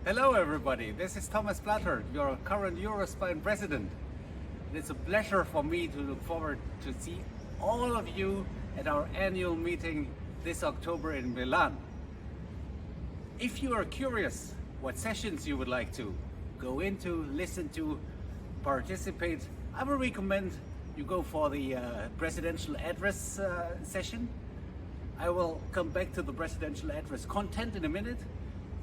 Hello everybody, this is Thomas Platter, your current EUROSPINE president. It's a pleasure for me to look forward to see all of you at our annual meeting this October in Milan. If you are curious what sessions you would like to go into, listen to, participate, I would recommend you go for the presidential address session. I will come back to the presidential address content in a minute,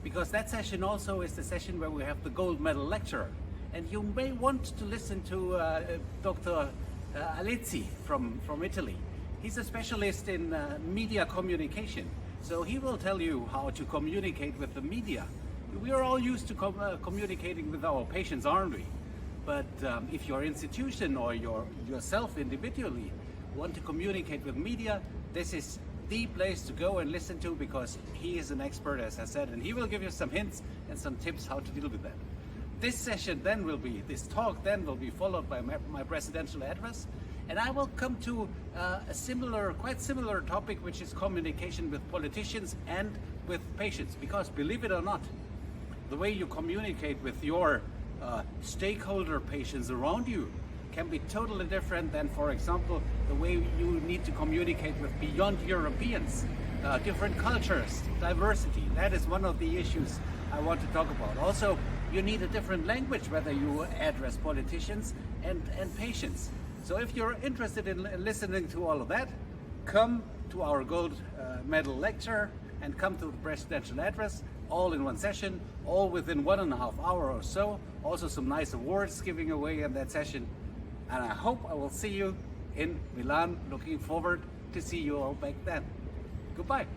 because that session also is the session where we have the gold medal lecturer. And you may want to listen to Dr. Alizzi from Italy. He's a specialist in media communication. So he will tell you how to communicate with the media. We are all used to communicating with our patients, aren't we? But if your institution or yourself individually want to communicate with media, this is the place to go and listen to, because he is an expert, as I said, and he will give you some hints and some tips how to deal with that. This session then will be, this talk then will be followed by my presidential address, and I will come to a quite similar topic, which is communication with politicians and with patients, because believe it or not, the way you communicate with your stakeholder patients around you can be totally different than, for example, the way you need to communicate with beyond Europeans, different cultures, diversity. That is one of the issues I want to talk about. Also, you need a different language whether you address politicians and patients. So if you're interested in listening to all of that, come to our gold medal lecture and come to the presidential address, all in one session, all within 1.5 hours or so. Also some nice awards giving away in that session. And I hope I will see you in Milan. Looking forward to see you all back then. Goodbye.